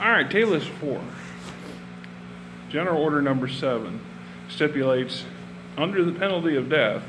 Alright, Talos IV. General Order number 7 stipulates, under the penalty of death,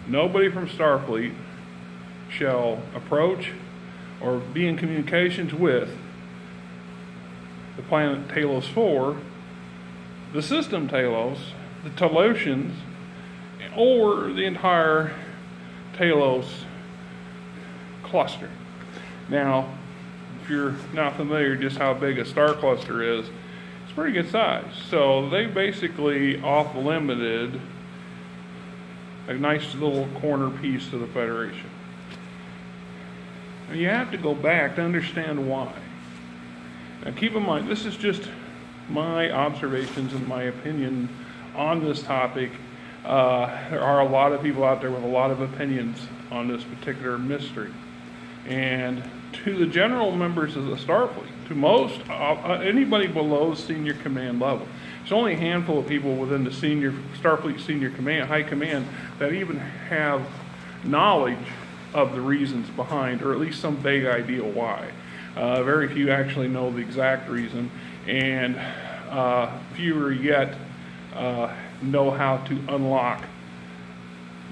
nobody from Starfleet shall approach or be in communications with the planet Talos IV, the system Talos, the Talosians, or the entire Talos cluster. Now, if you're not familiar just how big a star cluster is, it's pretty good size. So they basically off-limited a nice little corner piece to the Federation. And you have to go back to understand why. Now keep in mind, this is just my observations and my opinion on this topic. There are a lot of people out there with a lot of opinions on this particular mystery. And to the general members of the Starfleet, to most, anybody below senior command level, there's only a handful of people within the Starfleet senior command, high command, that even have knowledge of the reasons behind, or at least some vague idea why. Very few actually know the exact reason, and fewer yet know how to unlock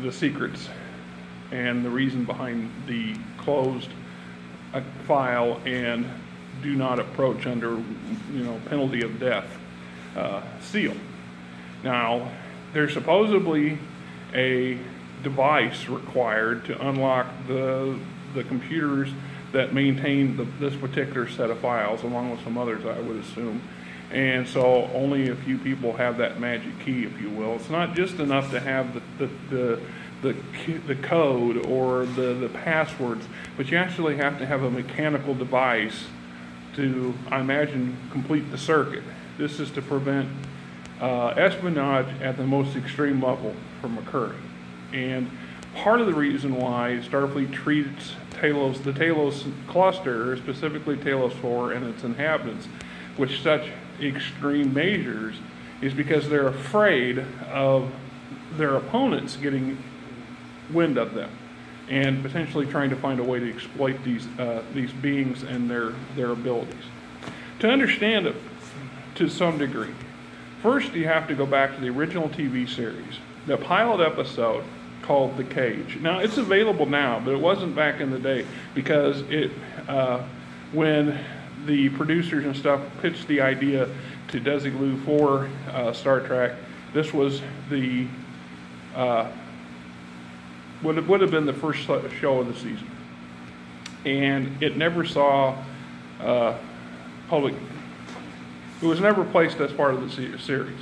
the secrets and the reason behind the closed file and do not approach under, penalty of death seal. Now, there's supposedly a device required to unlock the computers that maintain this particular set of files, along with some others, I would assume. And so only a few people have that magic key, if you will. It's not just enough to have the code or the passwords, but you actually have to have a mechanical device to, I imagine, complete the circuit. This is to prevent espionage at the most extreme level from occurring. And part of the reason why Starfleet treats the Talos cluster, specifically Talos IV and its inhabitants, with such extreme measures is because they're afraid of their opponents getting wind of them and potentially trying to find a way to exploit these beings and their abilities. To understand it to some degree, first you have to go back to the original TV series, the pilot episode called The Cage. Now, it's available now, but it wasn't back in the day, because when the producers and stuff pitched the idea to Desilu for Star Trek, this was the would have been the first show of the season, and it never saw public. It was never placed as part of the series.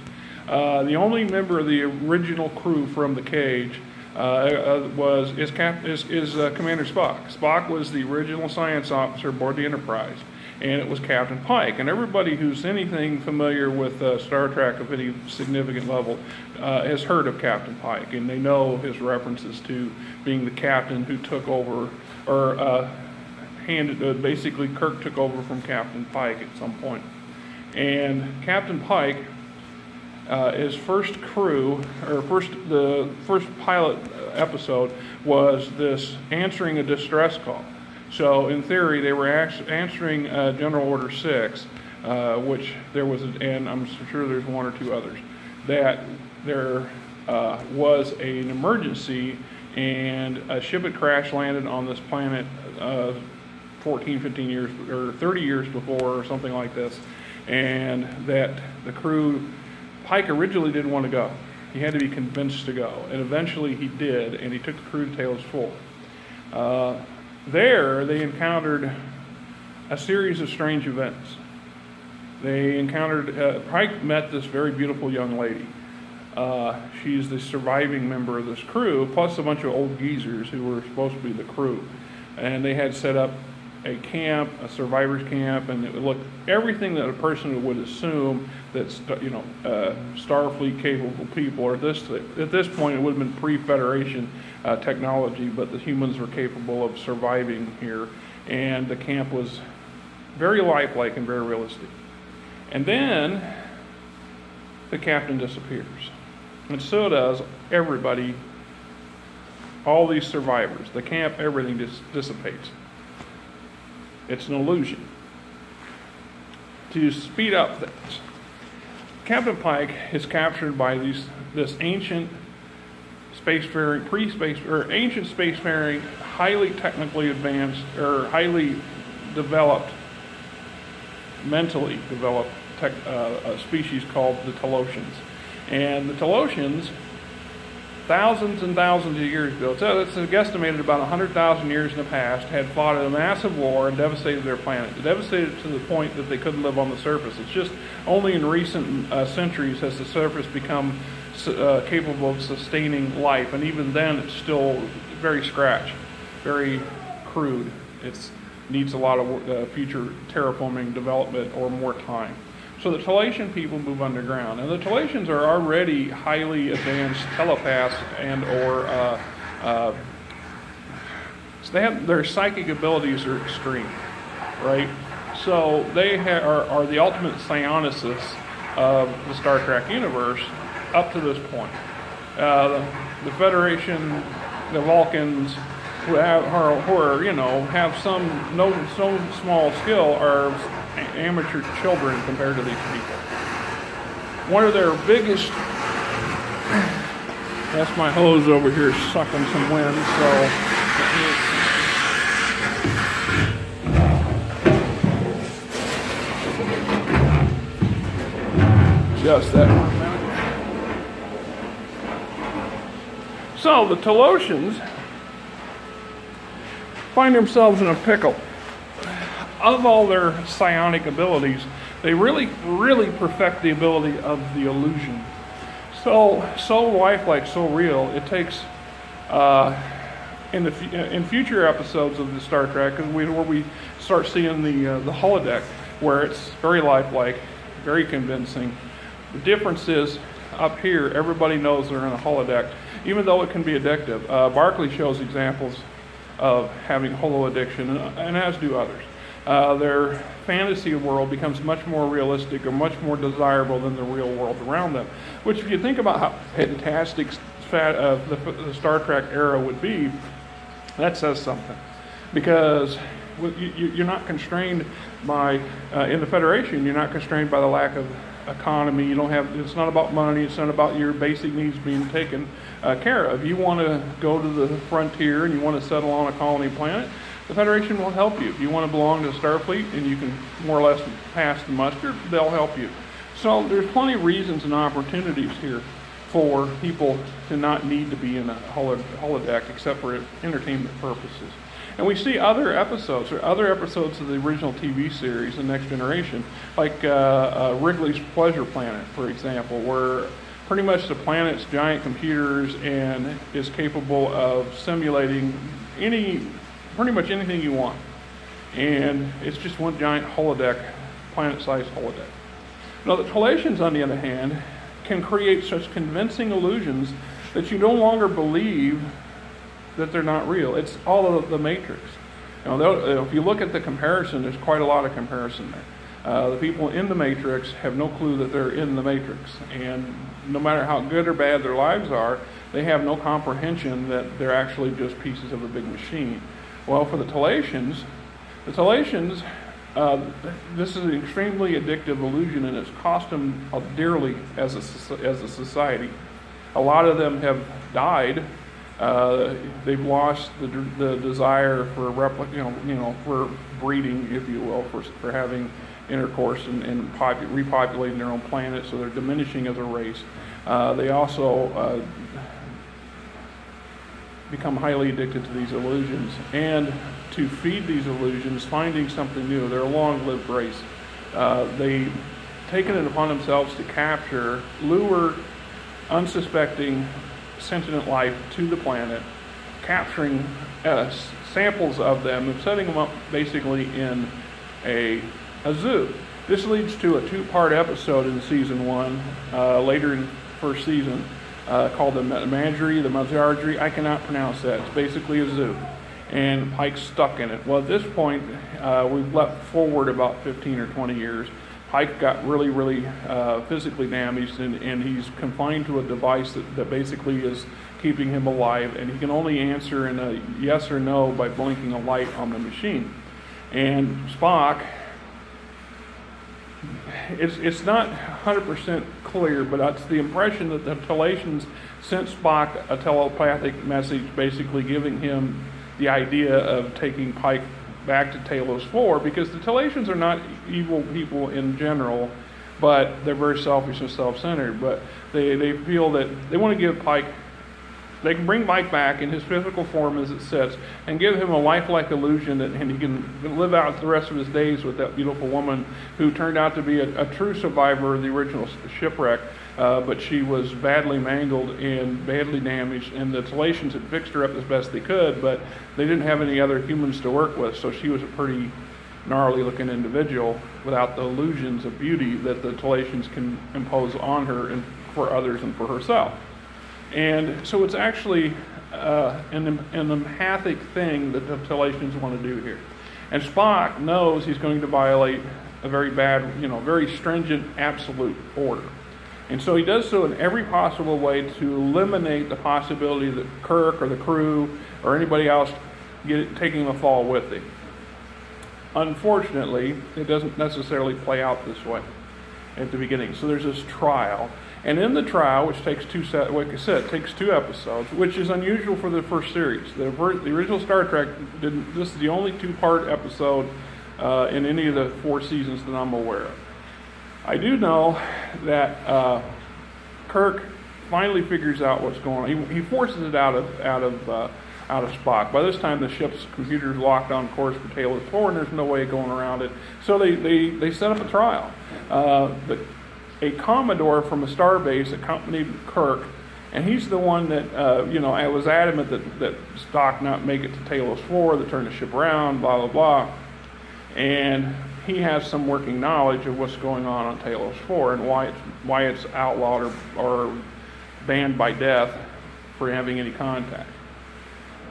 The only member of the original crew from The Cage is Commander Spock. Spock was the original science officer aboard the Enterprise, and it was Captain Pike. And everybody who's anything familiar with Star Trek of any significant level has heard of Captain Pike, and they know his references to being the captain who took over, or basically Kirk took over from Captain Pike at some point. And Captain Pike, his first crew, or the first pilot episode was this answering a distress call. So in theory, they were answering General Order 6, which there was, and I'm sure there's one or two others, that there was an emergency and a ship had crash landed on this planet 14, 15 years, or 30 years before, or something like this, and that the crew, Pike originally didn't want to go. He had to be convinced to go, and eventually he did, and he took the crew to Talos IV. There, they encountered a series of strange events. They encountered, Pike met this very beautiful young lady. She's the surviving member of this crew, plus a bunch of old geezers who were supposed to be the crew. And they had set up a camp, a survivors camp, and it would look everything that a person would assume that Starfleet capable people, or at this point it would have been pre-Federation technology, but the humans were capable of surviving here, and the camp was very lifelike and very realistic. And then the captain disappears, and so does everybody, all these survivors, the camp, everything just dissipates. It's an illusion. to speed up things, Captain Pike is captured by this ancient ancient spacefaring, highly technically advanced or highly developed, mentally developed a species called the Talosians. And the Talosians, thousands and thousands of years ago, it's guesstimated about 100,000 years in the past, had fought a massive war and devastated their planet. Devastated to the point that they couldn't live on the surface. It's just only in recent centuries has the surface become capable of sustaining life, and even then it's still very scratch, very crude. It needs a lot of future terraforming development or more time. So the Talosian people move underground, and the Talosians are already highly advanced telepaths and or so their psychic abilities are extreme, right? So they are the ultimate psionicis of the Star Trek universe up to this point. The Federation, the Vulcans, who have some no small skill, are amateur children compared to these people. One of their biggest, that's my hose over here sucking some wind, so just that one minute. So the Talosians find themselves in a pickle. Of all their psionic abilities, they really perfect the ability of the illusion. So lifelike, so real. It takes in future episodes of the Star Trek, where we start seeing the holodeck, where it's very lifelike, very convincing. The difference is up here, everybody knows they're in a holodeck, even though it can be addictive. Barclay shows examples of having holo addiction, and as do others. Their fantasy world becomes much more realistic or much more desirable than the real world around them. Which, if you think about how fantastic the Star Trek era would be, that says something. Because you're not constrained by, in the Federation, you're not constrained by the lack of economy. You don't have, it's not about money, it's not about your basic needs being taken care of. You want to go to the frontier and you want to settle on a colony planet, the Federation will help you. If you want to belong to Starfleet and you can more or less pass the muster, they'll help you. So there's plenty of reasons and opportunities here for people to not need to be in a holodeck except for entertainment purposes. And we see other episodes of the original TV series, The Next Generation, like Wrigley's Pleasure Planet, for example, where pretty much the planet's giant computers and is capable of simulating pretty much anything you want. And it's just one giant holodeck, planet-sized holodeck. Now the Talosians, on the other hand, can create such convincing illusions that you no longer believe that they're not real. It's all of the Matrix. If you look at the comparison, there's quite a lot of comparison there. The people in the Matrix have no clue that they're in the Matrix, and no matter how good or bad their lives are, they have no comprehension that they're actually just pieces of a big machine. Well, for the Talosians, this is an extremely addictive illusion, and it's cost them dearly as a society. A lot of them have died. They've lost the desire for for breeding, if you will, for having intercourse and repopulating their own planet, so they're diminishing as a race. They also become highly addicted to these illusions, and to feed these illusions, finding something new. They're a long-lived race. They've taken it upon themselves to lure unsuspecting sentient life to the planet, capturing samples of them and setting them up basically in a zoo. This leads to a two-part episode in season 1, later in the first season, called the Mazzardri. I cannot pronounce that. It's basically a zoo, and Pike's stuck in it. Well, at this point, we've leapt forward about 15 or 20 years. Pike got really physically damaged, and he's confined to a device that basically is keeping him alive, and he can only answer in a yes or no by blinking a light on the machine. And Spock it's not 100% clear, but it's the impression that the Talatians sent Spock a telepathic message, basically giving him the idea of taking Pike back to Talos IV, because the Talatians are not evil people in general, but they're very selfish and self-centered. But they feel that they want to give Pike, they can bring Pike back in his physical form as it sits and give him a lifelike illusion and he can live out the rest of his days with that beautiful woman who turned out to be a true survivor of the original shipwreck, but she was badly mangled and badly damaged, and the Talatians had fixed her up as best they could, but they didn't have any other humans to work with, so she was a pretty gnarly looking individual without the illusions of beauty that the Talatians can impose on her and for others and for herself. And so it's actually an empathic thing that the Talatians want to do here. And Spock knows he's going to violate a very bad, very stringent absolute order. And so he does so in every possible way to eliminate the possibility that Kirk or the crew or anybody else taking the fall with him. Unfortunately, it doesn't necessarily play out this way at the beginning. So there's this trial. And in the trial, which takes takes 2 episodes, which is unusual for the first series. The original Star Trek this is the only 2-part episode in any of the 4 seasons that I'm aware of. I do know that Kirk finally figures out what's going on. He forces it out of Spock. By this time, the ship's computer's locked on course for Talos IV, and there's no way of going around it. So they set up a trial. A Commodore from a starbase accompanied Kirk, and he's the one that, I was adamant that Spock not make it to Talos IV, that turn the ship around, blah, blah, blah. And he has some working knowledge of what's going on Talos IV and why it's outlawed or banned by death for having any contact.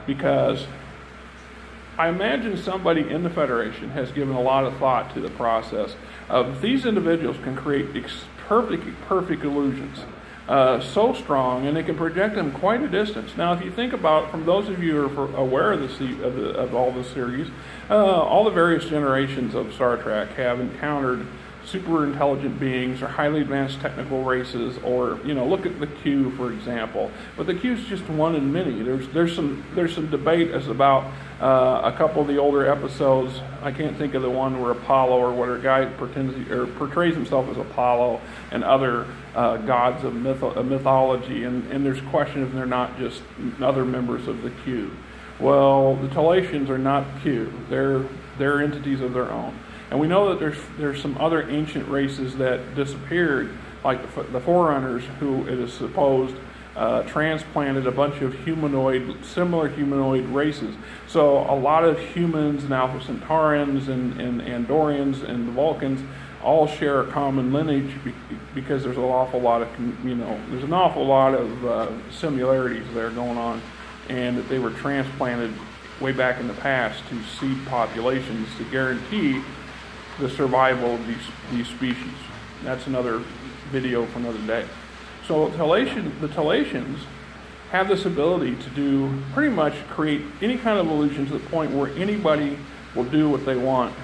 Because I imagine somebody in the Federation has given a lot of thought to the process of these individuals can create perfect illusions, so strong, and they can project them quite a distance. Now, if you think about, from those of you who are aware of all the series, all the various generations of Star Trek have encountered super intelligent beings or highly advanced technical races, or look at the Q, for example. But the Q is just one in many. There's some debate as about a couple of the older episodes. I can't think of the one where Apollo or what a guy portrays himself as Apollo and other gods of mythology, and there's question if they're not just other members of the Q. Well, the Talatians are not Q. They're entities of their own. And we know that there's some other ancient races that disappeared, like the Forerunners, who it is supposed transplanted a bunch of similar humanoid races. So a lot of humans and Alpha Centaurans and Andorians and the Vulcans all share a common lineage because there's an awful lot of similarities there going on, and that they were transplanted way back in the past to seed populations to guarantee the survival of these species. That's another video for another day. So the Talatians have this ability to pretty much create any kind of illusion to the point where anybody will do what they want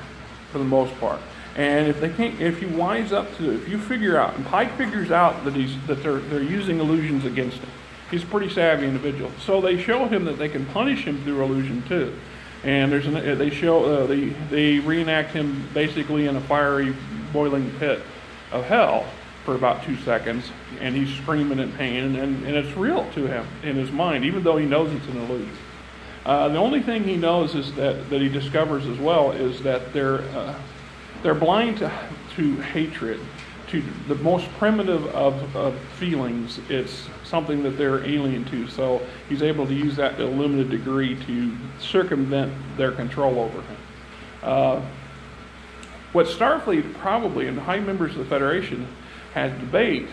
for the most part. And if you figure out, and Pike figures out that they're using illusions against him. He's a pretty savvy individual. So they show him that they can punish him through illusion too. And they reenact him basically in a fiery, boiling pit of hell for about 2 seconds, and he's screaming in pain, and it's real to him in his mind, even though he knows it's an illusion. The only thing he knows is that he discovers as well is that they're blind to hatred, to the most primitive of feelings. It's something that they're alien to, so he's able to use that to a limited degree to circumvent their control over him. What Starfleet probably, and high members of the Federation, had debate,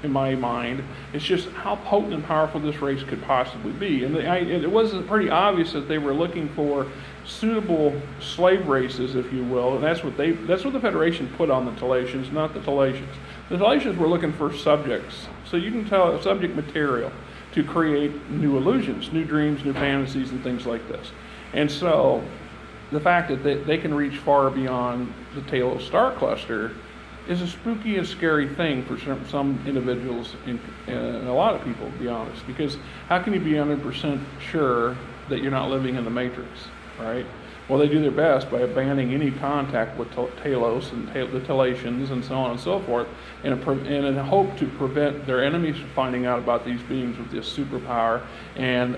in my mind, is just how potent and powerful this race could possibly be. And it was pretty obvious that they were looking for suitable slave races, if you will, and that's what the Federation put on the Talatians, not the Talatians. The Talatians were looking for subjects, so you can tell subject material to create new illusions, new dreams, new fantasies, and things like this. And so the fact that they can reach far beyond the Talos star cluster is a spooky and scary thing for some individuals and a lot of people, to be honest, because how can you be 100% sure that you're not living in the Matrix, right? Well, they do their best by banning any contact with Talos and the Talations and so on and so forth, in a hope to prevent their enemies from finding out about these beings with this superpower, and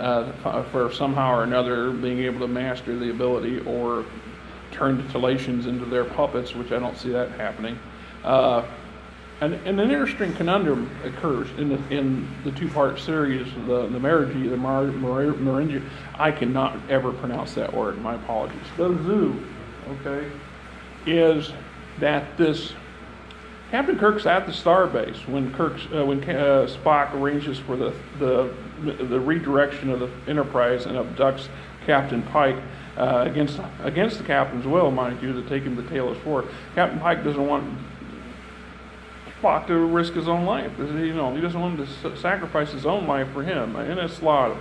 for somehow or another being able to master the ability or turn the Talations into their puppets, which I don't see that happening. And an interesting conundrum occurs in the two-part series, the Maringi. I cannot ever pronounce that word. My apologies. The zoo, okay, is that this Captain Kirk's at the starbase when Spock arranges for the redirection of the Enterprise and abducts Captain Pike against the captain's will, mind you, to take him to Talos IV. Captain Pike doesn't want Spock to risk his own life. He doesn't want to sacrifice his own life for him in a slaughter.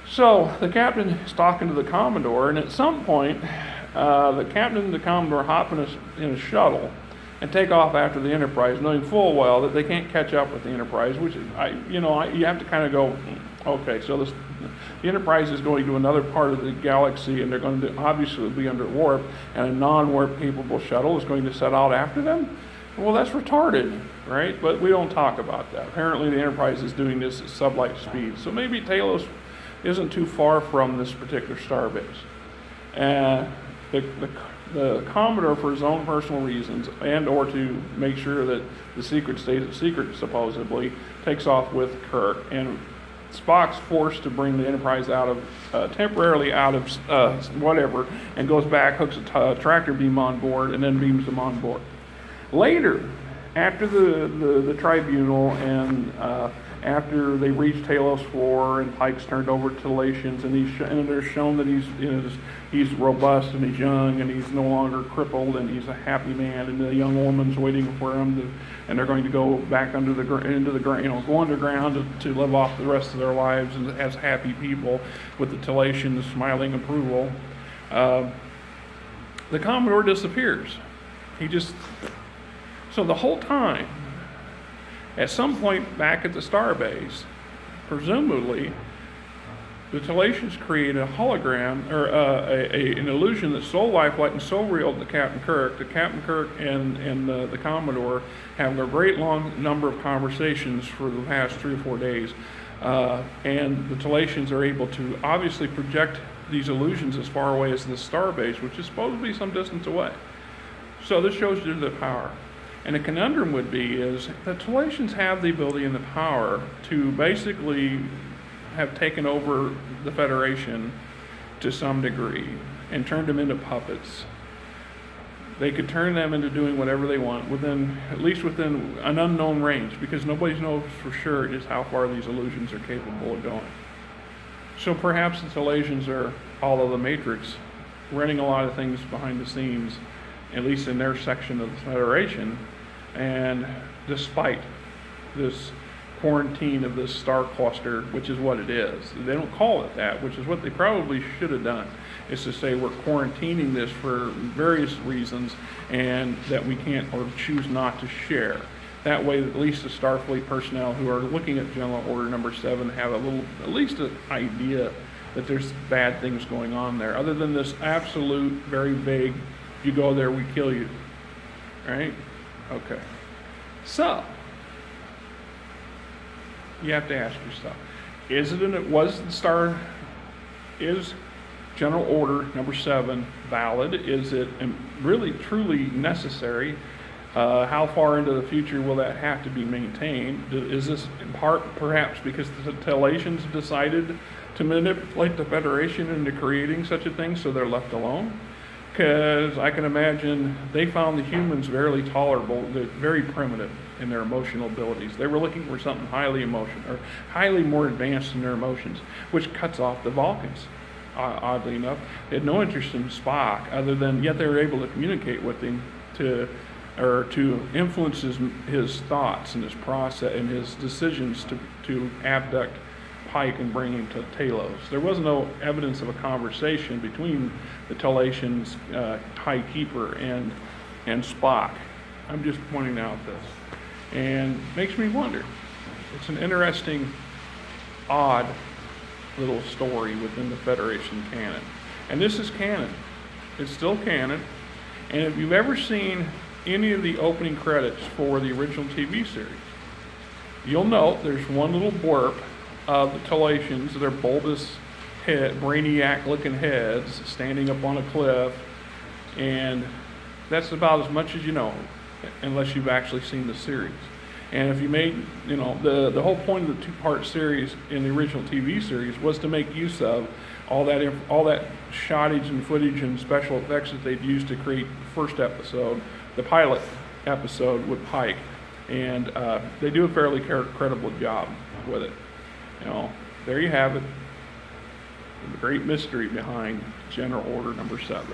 So the captain is talking to the Commodore, and at some point, the captain and the Commodore hop in a shuttle and take off after the Enterprise, knowing full well that they can't catch up with the Enterprise. Which you have to kind of go, okay, so the Enterprise is going to another part of the galaxy, and they're going to obviously be under warp, and a non-warp capable shuttle is going to set out after them. Well, that's retarded, right? But we don't talk about that. Apparently the Enterprise is doing this at sublight speed. So maybe Talos isn't too far from this particular starbase. And the Commodore, for his own personal reasons, and or to make sure that the secret stays a secret, supposedly, takes off with Kirk. And Spock's forced to bring the Enterprise temporarily out of whatever, and goes back, hooks a tractor beam on board, and then beams them on board. Later, after the tribunal and after they reach Talos IV and Pike's turned over to Talations, and they're shown that he's robust and he's young and he's no longer crippled and he's a happy man, and the young woman's waiting for him, and they're going to go back into the ground, go underground to live off the rest of their lives as happy people with the Talations smiling approval. The Commodore disappears. So the whole time, at some point back at the starbase, presumably, the Talations create a hologram, or an illusion that's so lifelike and so real to Captain Kirk. That Captain Kirk and the Commodore have a great long number of conversations for the past 3 or 4 days. And the Talations are able to obviously project these illusions as far away as the starbase, which is supposed to be some distance away. So this shows you the power. And a conundrum would be is the Talations have the ability and the power to basically have taken over the Federation to some degree and turned them into puppets. They could turn them into doing whatever they want at least within an unknown range, because nobody knows for sure just how far these illusions are capable of going. So perhaps the Talations are all of the Matrix, running a lot of things behind the scenes, at least in their section of the Federation, and despite this quarantine of this star cluster, which is what it is. They don't call it that, which is what they probably should have done, is to say we're quarantining this for various reasons, and that we can't or choose not to share. That way, at least the Starfleet personnel who are looking at General Order Number 7 have at least an idea that there's bad things going on there, other than this absolute, very vague, you go there, we kill you, right? Okay. So, you have to ask yourself, is General Order Number 7 valid? Is it really, truly necessary? How far into the future will that have to be maintained? Is this in part perhaps because the Talations decided to manipulate the Federation into creating such a thing so they're left alone? Because I can imagine they found the humans very tolerable, they're very primitive in their emotional abilities. They were looking for something highly emotional, or highly more advanced in their emotions, which cuts off the Vulcans. Oddly enough, they had no interest in Spock, other than yet they were able to communicate with him to influence his thoughts and his process and his decisions to abduct Pike and bring him to Talos. There was no evidence of a conversation between the Talations High Keeper and Spock. I'm just pointing out this. And makes me wonder. It's an interesting, odd little story within the Federation canon. And this is canon. It's still canon. And if you've ever seen any of the opening credits for the original TV series, you'll note there's one little blurb of the Talatians, their bulbous head, brainiac-looking heads, standing up on a cliff, and that's about as much as you know, unless you've actually seen the series. And if you made, the whole point of the two-part series in the original TV series was to make use of all that shottage and footage and special effects that they'd used to create the first episode, the pilot episode with Pike, and they do a fairly credible job with it. There you have it. The great mystery behind General Order Number 7.